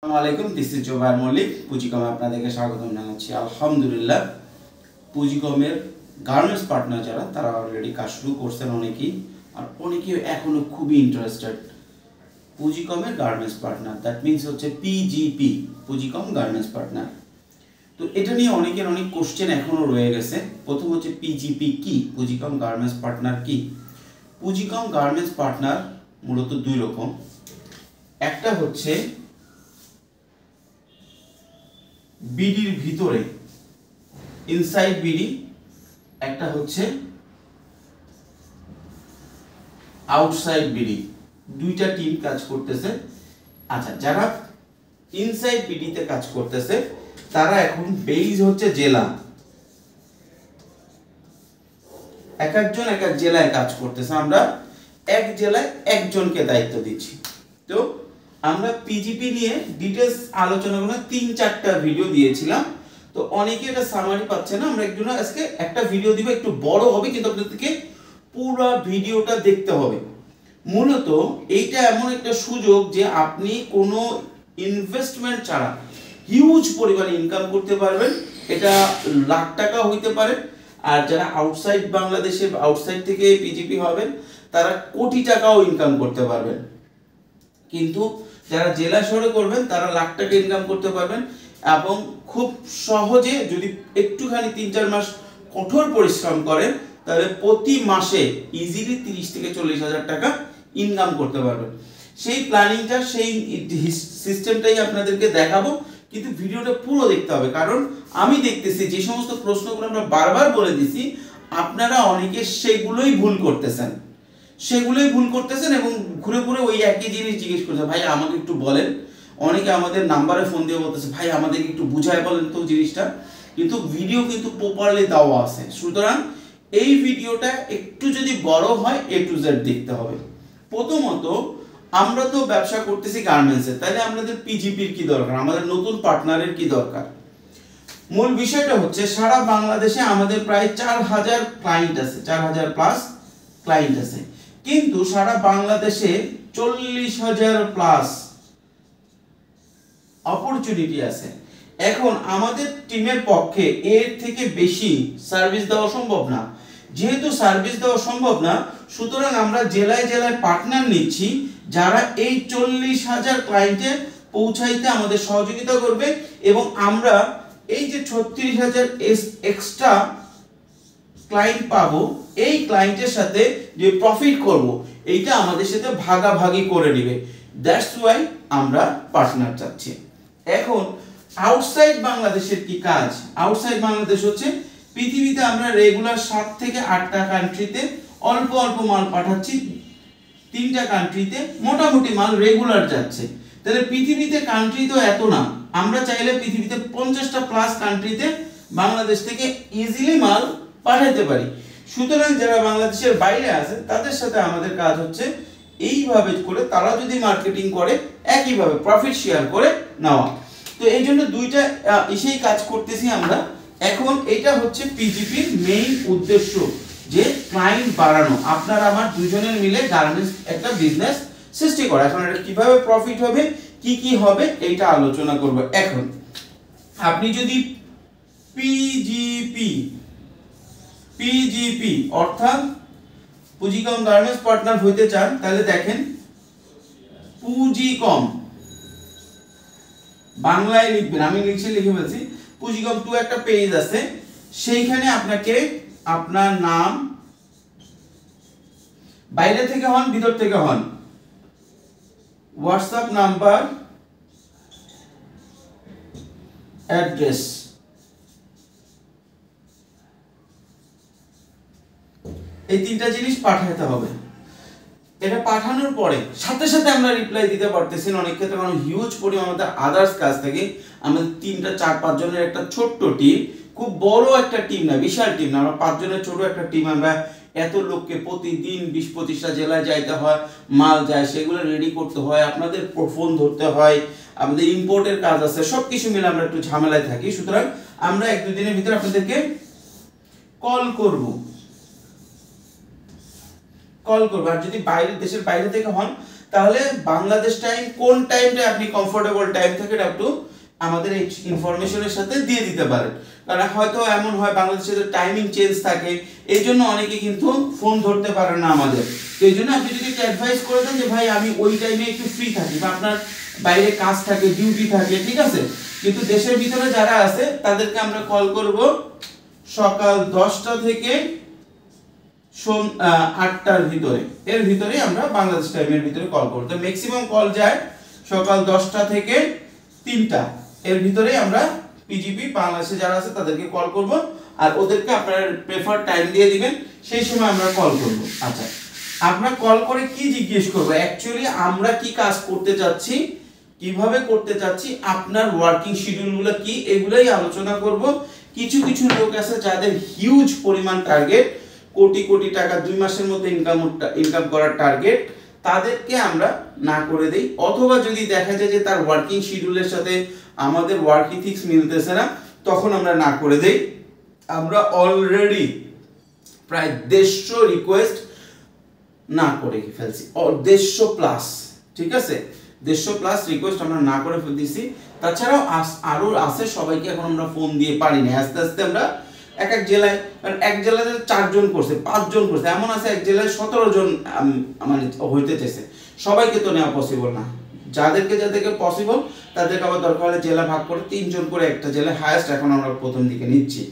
আসসালামু this is Zobayer Mallick. পুঁজিকমে আপনাদেরকে স্বাগতম জানাচ্ছি। আলহামদুলিল্লাহ, পুঁজিকমের গার্মেন্টস পার্টনার যারা তারা অলরেডি কাজ শুরু করছেন অনেকেই, আর অনেকেই এখনও খুবই ইন্টারেস্টেড পুঁজিকমের গার্মেন্টস পার্টনার। দ্যাট মিনস হচ্ছে পিজিপি, পুঁজিকম গার্মেন্টস পার্টনার। তো এটা নিয়ে অনেকের অনেক কোশ্চেন এখনও রয়ে গেছে। প্রথম হচ্ছে পিজিপি কি, পুঁজিকম গার্মেন্টস পার্টনার কি? পুঁজিকম গার্মেন্টস পার্টনার মূলত দুই রকম। একটা হচ্ছে বিডির ভিতরে, ইনসাইড বিডি, একটা হচ্ছে আউটসাইড বিডি। দুইটা টিম কাজ করতেছে। আচ্ছা, যারা ইনসাইড বিডিতে কাজ করতেছে তারা এখন বেইজ হচ্ছে জেলা, এক একজন এক এক জেলায় কাজ করতেছে। আমরা এক জেলায় একজনকে দায়িত্ব দিচ্ছি। তো আমরা পিজিপি নিয়ে ডিটেলস আলোচনা করে 3-4টা ভিডিও দিয়েছিলাম। তো অনেকে এটা সামারি পাচ্ছে না। আমরা একজন আজকে একটা ভিডিও দিব, একটু বড় হবে, কিন্তু আপনাদেরকে পুরো ভিডিওটা দেখতে হবে। মূলত এইটা এমন একটা সুযোগ যে আপনি কোনো ইনভেস্টমেন্ট ছাড়া হিউজ পরিমাণে ইনকাম করতে পারবেন। এটা লাখ টাকা হইতে পারে। আর যারা আউটসাইড বাংলাদেশের, আউটসাইড থেকে পিজিপি হবেন, তারা কোটি টাকাও ইনকাম করতে পারবেন। কিন্তু যারা জেলা শহরে করবেন তারা লাখ টাকা ইনকাম করতে পারবেন, এবং খুব সহজে যদি একটুখানি 3-4 মাস কঠোর পরিশ্রম করেন তাহলে প্রতি মাসে ইজিলি 30 থেকে 40 হাজার টাকা ইনকাম করতে পারবেন। সেই প্ল্যানিংটা, সেই সিস্টেমটাই আপনাদেরকে দেখাবো, কিন্তু ভিডিওটা পুরো দেখতে হবে। কারণ আমি দেখতেছি যে সমস্ত প্রশ্নগুলো আমরা বারবার বলে দিছি, আপনারা অনেকে সেগুলোই ভুল করতেছেন এবং ঘুরে ঘুরে ওই একই জিনিস জিজ্ঞেস করছে, ভাই আমাকে একটু বলেন। অনেকে আমাদের নাম্বারে ফোন দিয়ে বলতেছে, ভাই আমাদেরকে একটু বুঝায় বলেন তো জিনিসটা। কিন্তু ভিডিও কিন্তু প্রপারলি দেওয়া আছে। সুতরাং এই ভিডিওটা একটু যদি বড় হয়, A to Z দেখতে হবে। প্রথমত, আমরা তো ব্যবসা করতেছি গার্মেন্টসের, তাহলে আমাদের পিজিপির কি দরকার, আমাদের নতুন পার্টনারের কি দরকার? মূল বিষয়টা হচ্ছে সারা বাংলাদেশে আমাদের প্রায় 4000 ক্লায়েন্ট আছে, 4000 প্লাস ক্লায়েন্ট আছে। কিন্তু সারা বাংলাদেশে 40,000 প্লাস অপরচুনিটি আছে। এখন আমাদের টিমের পক্ষে এর থেকে বেশি সার্ভিস দেওয়া সম্ভব না। যেহেতু সার্ভিস দেওয়া সম্ভব না, সুতরাং আমরা জেলায় জেলায় পার্টনার নিচ্ছি যারা এই 40,000 ক্লায়েন্টে পৌঁছাইতে আমাদের সহযোগিতা করবে, এবং আমরা এই যে 36,000 এক্সট্রা ক্লায়েন্ট পাবো, এই ক্লায়েন্টের সাথে যে প্রফিট করব, এইটা আমাদের সাথে ভাগাভাগি করে নেবে। দ্যাটস ওয়াই আমরা পার্টনার চাচ্ছি। এখন আউটসাইড বাংলাদেশের কি কাজ? আউটসাইড বাংলাদেশ হচ্ছে পৃথিবীতে আমরা রেগুলার 7 থেকে 8টা কান্ট্রিতে অল্প অল্প মাল পাঠাচ্ছি। 3টা কান্ট্রিতে মোটামুটি মাল রেগুলার যাচ্ছে। তাহলে পৃথিবীতে কান্ট্রি তো এত না, আমরা চাইলে পৃথিবীতে 50টা প্লাস কান্ট্রিতে বাংলাদেশ থেকে ইজিলি মাল পাঠাতে পারি। সুতরাং যারা বাংলাদেশের বাইরে আছে তাদের সাথে আমাদের কাজ হচ্ছে এইভাবে করে, তারা যদি মার্কেটিং করে একইভাবে প্রফিট শেয়ার করে নেওয়া। তো এই জন্য দুইটা এসেই কাজ করতেছি আমরা। এখন এটা হচ্ছে পিজিপির মেইন উদ্দেশ্য, যে ক্লায়েন্ট বাড়ানো, আপনার আমার দুজনের মিলে গার্মেন্টস একটা বিজনেস সৃষ্টি করা। এখন এটা কিভাবে প্রফিট হবে, কি কি হবে, এইটা আলোচনা করব। এখন আপনি যদি পিজিপি অর্থাৎ পুঁজিকম গার্মেন্টস পার্টনার হইতে চান, তাহলে দেখেন পুঁজিকম বাংলায় লিখবেন, আমি লিখে ফেলছি। পুঁজিকম 2 একটা পেজ আছে, সেইখানে আপনাকে আপনার নাম, বাইরে থেকে হন ভিতর থেকে হন, হোয়াটসঅ্যাপ নাম্বার, অ্যাড্রেস, এই 3টা জিনিস পাঠাতে হবে। এটা পাঠানোর পরে সাথে সাথে আমরা রিপ্লাই দিতে পারতেছি না অনেক ক্ষেত্রে, কারণ হিউজ পরিমাণ আমাদের আদার্স কাজ থাকে। আমাদের 3-4-5 জনের একটা ছোট্ট টিম, খুব বড় একটা টিম না, বিশাল টিম না, আমরা 5 জনের ছোট একটা টিম। আমরা এত লোককে প্রতিদিন 20-25টা জেলায় যাইতে হয়, মাল যায় সেগুলো রেডি করতে হয়, আপনাদের ফোন ধরতে হয়, আমাদের ইম্পোর্টের কাজ আছে, সবকিছু মিলে আমরা একটু ঝামেলায় থাকি। সুতরাং আমরা 1-2 দিনের ভিতরে আপনাদেরকে কল করব। আর যদি দেশের বাইরে থেকে হন তাহলে বাংলাদেশ টাইম কোন টাইমটা আপনি কমফোর্টেবল টাইম থাকে এটা একটু আমাদের এই ইনফরমেশনের সাথে দিয়ে দিতে পারেন, কারণ হয়তো এমন হয় বাংলাদেশের টাইমিং চেঞ্জ থাকে, এই জন্য অনেকে কিন্তু ফোন ধরতে পারে না আমাদের। তো এই জন্য আপনি যদি অ্যাডভাইস করে দেন যে ভাই আমি ওই টাইমে একটু ফ্রি থাকি বা আপনার বাইরে কাজ থাকে, ডিউটি থাকে, ঠিক আছে, কিন্তু দেশের ভিতরে যারা আছে তাদেরকে আমরা কল করব সকাল 10টা থেকে 8টার ভিতরে, এর ভিতরে আমরা বাংলাদেশ টাইমের ভিতরে কল করব। তো ম্যাক্সিমাম কল যায় সকাল 10টা থেকে 3টা, এর ভিতরে আমরা পিজিপি বাংলাদেশে যারা আছে তাদেরকে কল করব, আর ওদেরকে আপনারা প্রেফার টাইম দিয়ে দিবেন, সেই সময় আমরা কল করব। আচ্ছা, আমরা কল করে কি জিজ্ঞেস করব, অ্যাকচুয়ালি আমরা কি কাজ করতে চাচ্ছি, কিভাবে করতে চাচ্ছি, আপনার ওয়ার্কিং শিডিউলগুলো কি, এগুলাই আলোচনা করব। কিছু কিছু লোক আছে যাদের হিউজ পরিমাণ টার্গেট, কোটি কোটি টাকা 2 মাসের মধ্যে ইনকাম করার টার্গেট, তাদেরকে আমরা না করে দেই, অথবা যদি দেখা যায় যে তার ওয়ার্কিং শিডিউলের সাথে আমাদের ওয়ার্ক ইথিক্স মিলতেছে না, তখন আমরা না করে দেই। আমরা অলরেডি প্রায় 150 রিকোয়েস্ট না করে ফেলছি, 150 প্লাস, ঠিক আছে, 150 প্লাস রিকোয়েস্ট আমরা না করে ফেলতেছি। তাছাড়াও আরো আছে, সবাইকে এখন আমরা ফোন দিয়ে পারি না, আস্তে আস্তে আমরা এক এক জেলায়, এক জেলায় 4 জন করছে, 5 জন করছে, এমন আছে এক জেলায় 17 জন মানে হইতে চাইছে, সবাইকে তো নেওয়া পসিবল না। যাদেরকে যাদেরকে পসিবল তাদেরকে আবার দরকার হলে জেলা ভাগ করে 3 জন করে একটা জেলায় হাইয়েস্ট এখন আমরা প্রথম দিকে নিচ্ছি।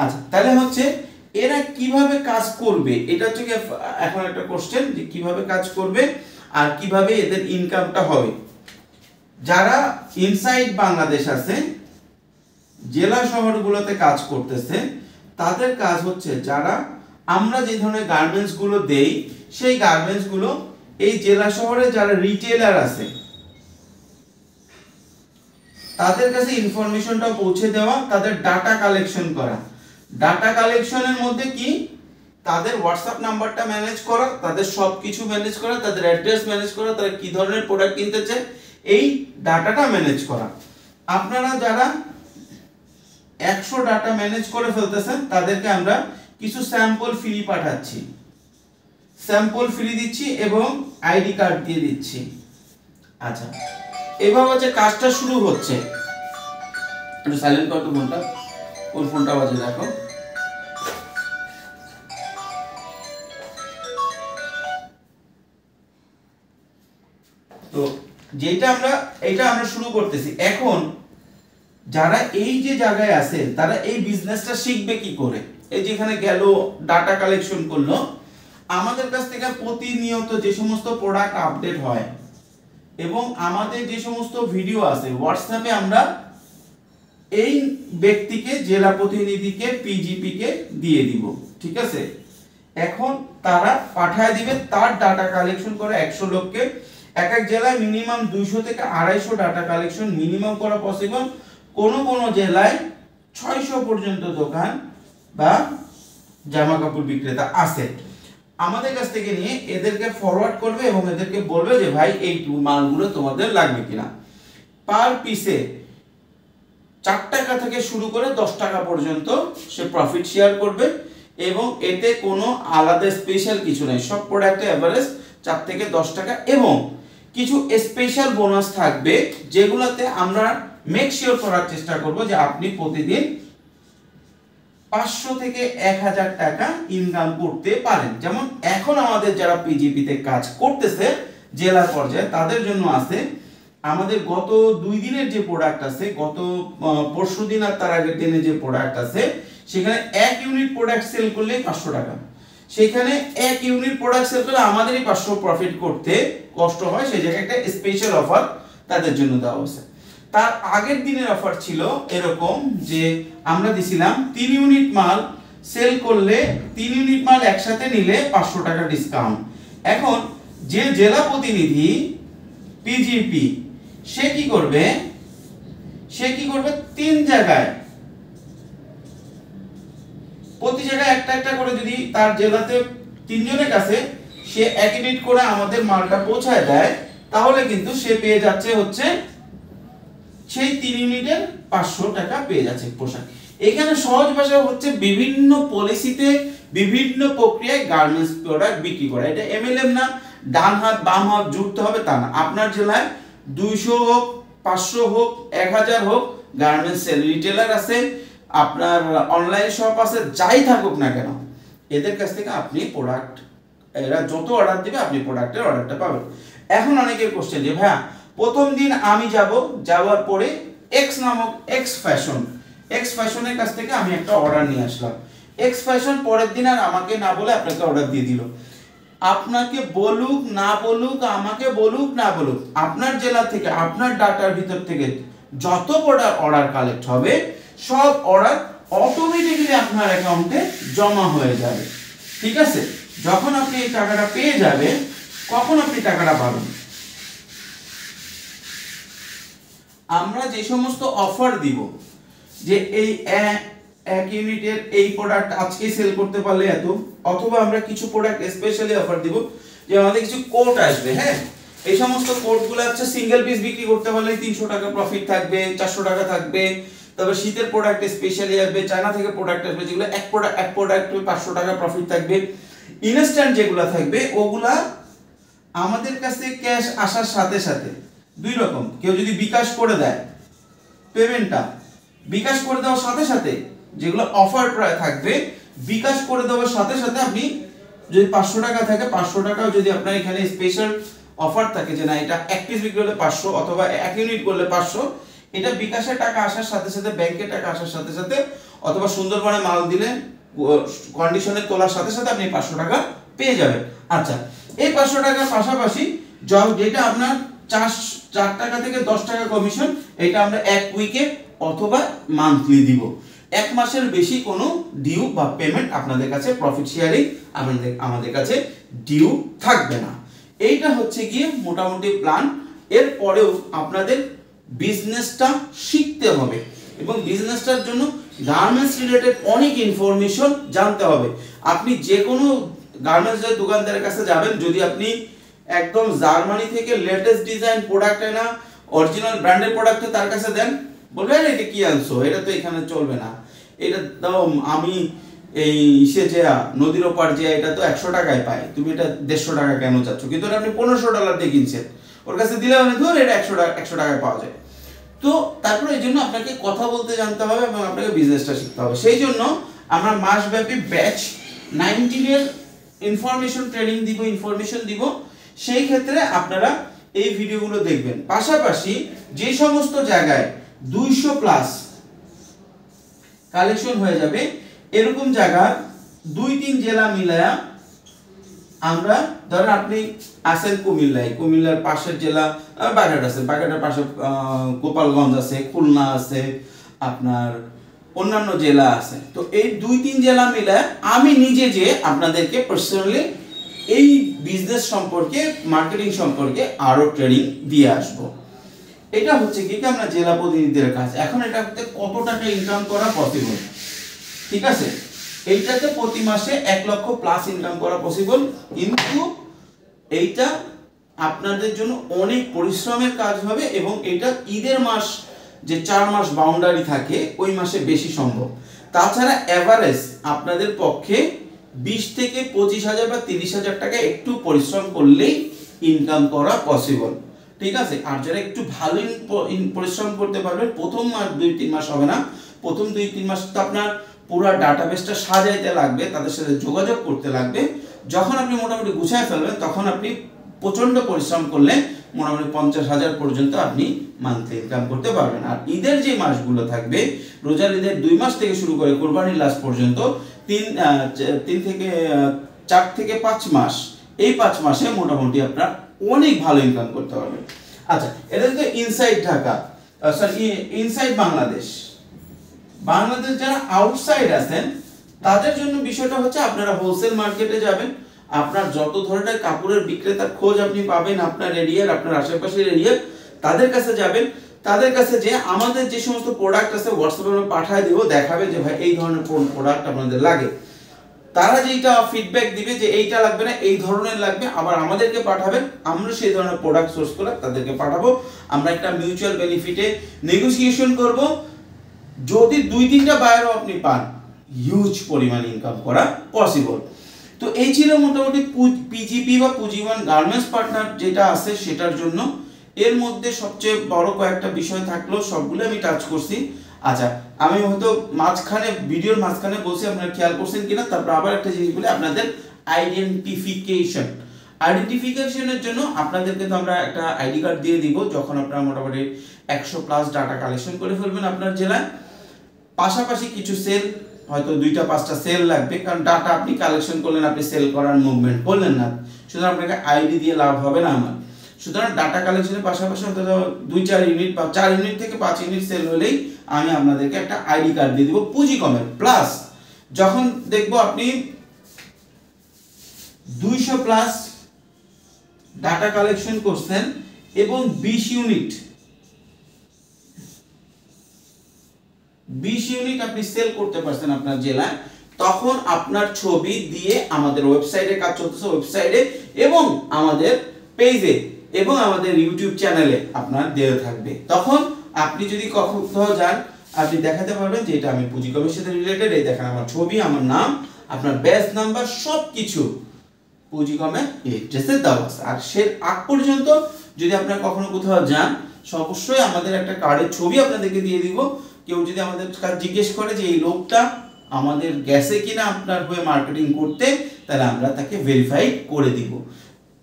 আচ্ছা, তাহলে হচ্ছে এরা কিভাবে কাজ করবে, এটা হচ্ছে এখন একটা কোশ্চেন, যে কিভাবে কাজ করবে আর কিভাবে এদের ইনকামটা হবে। যারা ইনসাইড বাংলাদেশ আছে, জেলা শহরগুলোতে কাজ করতেছে, তাদের কাজ হচ্ছে যারা আমরা যে ধরনের গার্মেন্টস গুলো দেই, সেই গার্মেন্টস গুলো এই জেলা শহরে যারা রিটেলার আছে তাদের কাছে ইনফরমেশনটা পৌঁছে দেওয়া, তাদের ডাটা কালেকশন করা। ডাটা কালেকশনের মধ্যে কি, তাদের হোয়াটসঅ্যাপ নাম্বারটা ম্যানেজ করা, তাদের সবকিছু ম্যানেজ করা, তাদের অ্যাড্রেস ম্যানেজ করা, তারা কি ধরনের প্রোডাক্ট কিনতেছে, এই ডাটাটা ম্যানেজ করা। আপনারা যারা 100 ডাটা ম্যানেজ করে ফেলতেছেন, তাদেরকে আমরা কিছু স্যাম্পল ফ্রি পাঠাচ্ছি, স্যাম্পল ফ্রি দিচ্ছি এবং আইডি কার্ড দিয়ে দিচ্ছি। আচ্ছা, এভাবে হচ্ছে কাজটা শুরু হচ্ছে। একটু সাইলেন্ট করো তো ফোনটা, কোন ফোনটা বাজে দেখো। তো যেটা আমরা শুরু করতেছি এখন। যারা এই যে জায়গায় আছে তারা এই বিজনেসটা শিখবে কি করে, এই যেখানে গেল ডাটা কালেকশন করলো, আমাদের কাছ থেকে প্রতিনিয়ত যে সমস্ত প্রোডাক্ট আপডেট হয় এবং আমাদের যে সমস্ত ভিডিও আছে হোয়াটসঅ্যাপে আমরা এই ব্যক্তিকে, জেলা প্রতিনিধিকে, পিজিপি কে দিয়ে দিব, ঠিক আছে। এখন তারা পাঠায় দিবে, তার ডাটা কালেকশন করে 100 লোককে, এক এক জেলায় মিনিমাম 200 থেকে 250 ডাটা কালেকশন মিনিমাম করা পসিবল। কোন কোন জেলায় 600 পর্যন্ত দোকান বা জামা কাপড় বিক্রেতা আছে। আমাদের কাছ থেকে নিয়ে এদেরকে ফরওয়ার্ড করবে এবং এদেরকে বলবে যে ভাই এই মালগুলো তোমাদের লাগবে কিনা। পার পিসে 4 টাকা থেকে শুরু করে 10 টাকা পর্যন্ত সে প্রফিট শেয়ার করবে এবং এতে কোনো আলাদা স্পেশাল কিছু নাই, সব প্রোডাক্টে এভারেজ 4 থেকে 10 টাকা এবং কিছু স্পেশাল বোনাস থাকবে, যেগুলোতে আমরা মেক শিওর করার চেষ্টা করব যে আপনি প্রতিদিন 500 থেকে 1000 টাকা ইনকাম করতে পারেন। যেমন এখন আমাদের যারা পিজিপি তে কাজ করতেছে জেলা পর্যায়ে, তাদের জন্য আছে আমাদের গত 2 দিনের যে প্রোডাক্ট আছে, গত পরশুদিন আর তার আগের দিনে যে প্রোডাক্ট আছে, সেখানে 1 ইউনিট প্রোডাক্ট সেল করলে 500 টাকা। সেখানে 1 ইউনিট প্রোডাক্ট সেল করলে আমাদেরই 500 প্রফিট করতে কষ্ট হয়, সেই জায়গায় একটা স্পেশাল অফার তাদের জন্য দেওয়া হয়েছে। তার আগের দিনের অফার ছিল এরকম যে আমরা দিছিলাম 3 ইউনিট মাল সেল করলে, 3 ইউনিট মাল একসাথে নিলে 500 টাকা ডিসকাউন্ট। এখন যে জেলা প্রতিনিধি পিজিপি সে কি করবে 3 জায়গায়, প্রতি জায়গায় একটা একটা করে, যদি তার জেলাতে 3 জনের কাছে সে 1 ইউনিট করে আমাদের মালটা পৌঁছায় দেয়, তাহলে কিন্তু সে পেয়ে যাচ্ছে হচ্ছে সেই 3 ইউনিটের 500 টাকা পেয়ে যাচ্ছে পোশাক। এখানে সহজ ভাষা হচ্ছে বিভিন্ন পলিসিতে বিভিন্ন প্রক্রিয়ায় গার্মেন্টস প্রোডাক্ট বিক্রি করা। এটা এমএলএম না, ডান হাত বাম হাত জুড়তে হবে তা না। আপনার জেলায় 200 হোক, 500 হোক, 1000 হোক গার্মেন্টস রিটেলার আছে, আপনার অনলাইন শপ আছে, যাই থাকুক না কেন, এদের কাছ থেকে আপনি প্রোডাক্ট, এরা যত অর্ডার দিবে আপনি প্রোডাক্টের অর্ডারটা পাবেন। এখন অনেকের কোশ্চেন যে ভাইয়া প্রথম দিন আমি যাওয়ার পরে এক্স নামক এক্স ফ্যাশনের কাছ থেকে আমি একটা অর্ডার নিয়ে আসলাম, এক্স ফ্যাশন পরের দিন আর আমাকে না বলে আপনাকে অর্ডার দিয়ে দিল। আপনাকে বলুক না বলুক, আমাকে বলুক না বলুক, আপনার জেলা থেকে আপনার ডাটার ভিতর থেকে যত অর্ডার কালেক্ট হবে সব অর্ডার অটোমেটিক্যালি আপনার অ্যাকাউন্টে জমা হয়ে যাবে। ঠিক আছে, যখন আপনি এই টাকাটা পেয়ে যাবেন, কখন আপনি টাকাটা পাবেন, আমরা যে সমস্ত অফার দিব, যে এই এক ইউনিটের এই প্রোডাক্ট আজকে সেল করতে পারলে এত, অথবা আমরা কিছু প্রোডাক্ট স্পেশালি অফার দিব যে আমাদের কিছু কোড আসবে। হ্যাঁ, এই সমস্ত কোডগুলো হচ্ছে সিঙ্গেল পিস বিক্রি করতে পারলে 300 টাকা প্রফিট থাকবে, 400 টাকা থাকবে। তবে শীতের প্রোডাক্ট স্পেশালি আসবে, চায়না থেকে প্রোডাক্ট আসবে, যেগুলো এক প্রোডাক্ট 500 টাকা প্রফিট থাকবে। ইনস্ট্যান্ট যেগুলো থাকবে ওগুলা আমাদের কাছে ক্যাশ আসার সাথে সাথে দুই রকম, কেউ যদি বিকাশ করে দেয় পেমেন্টটা, বিকাশ করে দেওয়ার সাথে সাথে যেগুলো অফার প্রায় থাকবে, বিকাশ করে দেওয়ার সাথে সাথে আপনি যদি 500 টাকা থাকে 500 টাকাও যদি আপনার এখানে স্পেশাল অফার থাকে যে না এটা এক পিস বিক্রি করলে 500 অথবা এক ইউনিট করলে 500, এটা বিকাশের টাকা আসার সাথে সাথে, ব্যাংকের টাকা আসার সাথে সাথে, অথবা সুন্দরবনে মাল দিলে কন্ডিশনে তোলার সাথে সাথে আপনি 500 টাকা পেয়ে যাবেন। আচ্ছা, এই 500 টাকার পাশাপাশি যেটা আপনার 4 টাকা থেকে 10 টাকা কমিশন, এটা আমরা এক উইকে অথবা মান্থলি দিব। এক মাসের বেশি কোনো ডিউ বা পেমেন্ট আপনাদের কাছে প্রফিট শেয়ারিং আমাদের কাছে ডিউ থাকবে না। এইটা হচ্ছে গিয়ে মোটামুটি প্ল্যান। এর পরেও আপনাদের বিজনেসটা শিখতে হবে এবং বিজনেসটার জন্য গার্মেন্টস রিলেটেড অনেক ইনফরমেশন জানতে হবে। আপনি যে কোনো গার্মেন্টসের দোকানদারের কাছে যাবেন, যদি আপনি একদম জার্মানি থেকে লেটেস্ট ডিজাইন প্রোডাক্ট এনে অরিজিনাল ব্র্যান্ডের প্রোডাক্ট তার কাছে দেন, বলবেন এটা কি আনছো, এটা তো এখানে চলবে না, এটা দাও, আমি এই যে নদীর ওপার যে এটা তো 100 টাকায় পাই, তুমি এটা 150 টাকা কেন চাচ্ছ, কিন্তু আপনি $1500 দিয়ে কিনছেন, ওর কাছে দিলে মানে ধর এটা 100 টাকায় পাওয়া যায়। তো তারপরে এই জন্য আপনাকে কথা বলতে জানতে হবে এবং আপনাকে বিজনেসটা শিখতে হবে। সেই জন্য আমরা মাসব্যাপী ব্যাচ 19 এর ইনফরমেশন ট্রেনিং দিব, ইনফরমেশন দিব। সেই ক্ষেত্রে আপনারা এই ভিডিওগুলো দেখবেন। পাশাপাশি যে সমস্ত জায়গায় 200 প্লাস কালেকশন হয়ে যাবে এরকম জায়গা 2-3 জেলা মিলায়া আমরা, ধরেন আপনি আছেন কুমিল্লায়, কুমিল্লার পাশের জেলা বাগেরহাট আছে, বাগেরহাটের পাশে গোপালগঞ্জ আছে, খুলনা আছে, আপনার অন্যান্য জেলা আছে। তো এই 2-3 জেলা মিলে আমি নিজে যে আপনাদেরকে পার্সোনালি এই বিজনেস সম্পর্কে, মার্কেটিং সম্পর্কে আরো ট্রেনিং দিয়ে আসব। এটা হচ্ছে কি আমরা জেলা প্রতিনিধিদের কাজ। এখন এটাতে কত টাকা ইনকাম করা পসিবল, ঠিক আছে, এইটাতে প্রতি মাসে 1 লক্ষ প্লাস ইনকাম করা পসিবল, কিন্তু এইটা আপনাদের জন্য অনেক পরিশ্রমের কাজ হবে এবং এটা ঈদের মাস যে 4 মাস বাউন্ডারি থাকে ওই মাসে বেশি সম্ভব। তাছাড়া এভারেজ আপনাদের পক্ষে 20 থেকে 25,000 বা 30,000 টাকা একটু পরিশ্রম করলেই ইনকাম করা পসিবল, ঠিক আছে। আর যারা একটু ভালো পরিশ্রম করতে পারবেন, প্রথম মাস 2-3 মাস হবে না, প্রথম 2-3 মাস তো আপনার পুরো ডাটাবেসটা সাজাইতে লাগবে, তাদের সাথে যোগাযোগ করতে লাগবে। যখন আপনি মোটামুটি গুছায় ফেলবেন তখন আপনি প্রচন্ড পরিশ্রম করলে মোটামুটি 50,000 পর্যন্ত আপনি মান্থলি ইনকাম করতে পারবেন। আর ঈদের যে মাসগুলো থাকবে, রোজার ঈদের 2 মাস থেকে শুরু করে কোরবানির লাস্ট পর্যন্ত 4 থেকে 5 মাস, এই 5 মাসে মোটামুটি আপনার অনেক ভালো ইনকাম করতে পারবেন। আচ্ছা, এটা তো ইনসাইড ঢাকা, ইনসাইড বাংলাদেশ যারা আউটসাইড আছেন তাদের জন্য বিষয়টা হচ্ছে আপনারা হোলসেল মার্কেটে যাবেন, আপনার যত ধরনের কাপড়ের বিক্রেতার খোঁজ আপনি পাবেন আপনার এরিয়ার, আপনার আশেপাশের এরিয়ার, তাদের কাছে যাবেন। তাদের কাছে যে আমাদের যে সমস্ত প্রোডাক্ট আছে হোয়াটসঅ্যাপে আমরা পাঠিয়ে দেব, দেখাবে যে ভাই এই ধরনের প্রোডাক্ট আপনাদের লাগে। তারা যেটা ফিডব্যাক দিবে যে এইটা লাগবে না, এই ধরনের লাগবে, আবার আমাদেরকে পাঠাবেন, আমরা সেই ধরনের প্রোডাক্ট সোর্স করে তাদেরকে পাঠাবো। আমরা একটা মিউচুয়াল বেনিফিটে নেগোসিয়েশন করব। যদি 2-3টা বায়ারও আপনি পান, হিউজ পরিমাণ ইনকাম করা পসিবল। তো এই ছিল মোটামুটি পিজিপি বা পুঁজিবান গার্মেন্টস পার্টনার যেটা আছে সেটার জন্য। এর মধ্যে সবচেয়ে বড় কয়েকটা বিষয় থাকলো, সবগুলো আমি টাচ করছি। আচ্ছা, আমি হয়তো ভিডিওর মাঝখানে বলছি, আপনারা খেয়াল করছেন কিনা, তারপর আবার একটা জিনিস বলি আপনাদের, আইডেন্টিফিকেশনের জন্য আপনাদেরকে তো আমরা একটা আইডি কার্ড দিয়ে দিব যখন আপনারা মোটামুটি 100+ ডাটা কালেকশন করে ফেলবেন আপনার জেলায়। পাশাপাশি কিছু সেল, হয়তো 2-5টা সেল লাগবে, কারণ ডাটা আপনি কালেকশন করলেন, আপনি সেল করার মুভমেন্ট করলেন না, সুতরাং আপনাকে আইডি দিয়ে লাভ হবে না আমার। সুতরাং ডাটা কালেকশনের পাশাপাশি অন্তত 2-4 ইউনিট বা 4 ইউনিট থেকে 5 ইউনিট সেল হলেই আমি আপনাদেরকে একটা আইডি কার্ড দিয়ে দিব পুঁজিকমের। প্লাস যখন দেখবো আপনি 200+ ডাটা কালেকশন করছেন এবং 20 ইউনিট আপনি সেল করতে পারছেন আপনার জেলায়, তখন আপনার ছবি দিয়ে আমাদের ওয়েবসাইটে কাজ চলতেছে, ওয়েবসাইটে এবং আমাদের পেজে এবং আমাদের ইউটিউব চ্যানেলে আপনার দেওয়া থাকবে। তখন আপনি যদি কোথাও যান, আপনি দেখাতে পারবেন যে এটা আমি পুঁজিকমের সাথে রিলেটেড, এই দেখেন আমার ছবি, আমার নাম, আপনার ব্যাচ নাম্বার, সবকিছু পুঁজিকমের এড্রেসে দেওয়া আছে। আর সে আগ পর্যন্ত যদি আপনারা কখনো কোথাও যান, অবশ্যই আমাদের একটা কার্ডের ছবি আপনাদেরকে দিয়ে দিব। কেউ যদি আমাদের কাছে জিজ্ঞেস করে যে এই লোকটা আমাদের গেছে কিনা আপনার হয়ে মার্কেটিং করতে, তাহলে আমরা তাকে ভেরিফাই করে দিব।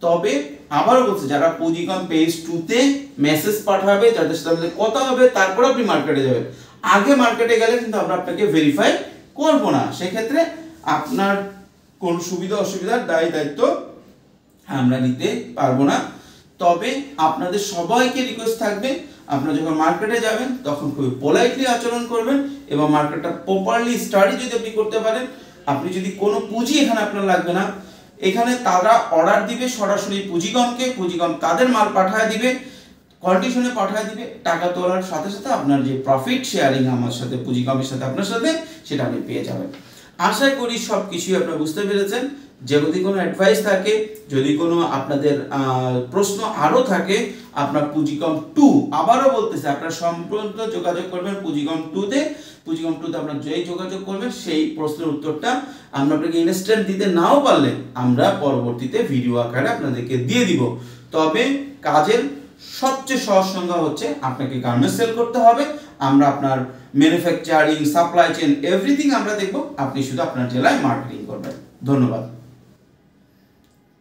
তবে আবারও বলছি, যারা পুঁজিকম পেজ 2-তে মেসেজ পাঠাবে, যাদের সাথে আমাদের কথা হবে, তারপর আপনি মার্কেটে যাবেন। আগে মার্কেটে গেলে কিন্তু আমরা আপনাকে ভেরিফাই করব না, সেক্ষেত্রে আপনার কোন সুবিধা অসুবিধার দায়িত্ব আমরা নিতে পারবো না। তবে আপনাদের সবাইকে রিকোয়েস্ট থাকবে, আপনারা যখন মার্কেটে যাবেন তখন খুবই পোলাইটলি আচরণ করবেন এবং মার্কেটটা প্রপারলি স্টাডি যদি আপনি করতে পারেন। আপনি যদি কোনো পুঁজি এখানে আপনার লাগবে না, এখানে তারা অর্ডার দিবে সরাসরি পুঁজিকমকে, পুঁজিকম তাদের মাল পাঠিয়ে দিবে, কন্ডিশনে পাঠিয়ে দিবে, টাকা তোলার সাথে সাথে আপনার যে প্রফিট শেয়ারিং আমার সাথে, পুঁজিকমের সাথে আপনার সাথে, সেটা আপনি পেয়ে যাবেন। আশা করি সব কিছুই আপনারা বুঝতে পেরেছেন। যদি কোনো অ্যাডভাইস থাকে, যদি কোনো আপনাদের প্রশ্ন আরও থাকে, আপনার পুঁজিকম 2, আবারও বলতেছে, আপনারা সম্পূর্ণ যোগাযোগ করবেন পুঁজিকম 2-তে। পুঁজিকম 2-তে আপনার যেই যোগাযোগ করবেন সেই প্রশ্নের উত্তরটা আমরা আপনাকে ইনস্ট্যান্ট দিতে নাও পারলে আমরা পরবর্তীতে ভিডিও আকারে আপনাদেরকে দিয়ে দিব। তবে কাজের সবচেয়ে সহজ সংজ্ঞা হচ্ছে আপনাকে গার্মেন্টস সেল করতে হবে, আমরা আপনার ম্যানুফ্যাকচারিং, সাপ্লাই চেইন, এভরিথিং আমরা দেখব, আপনি শুধু আপনার জেলায় মার্কেটিং করবেন। ধন্যবাদ।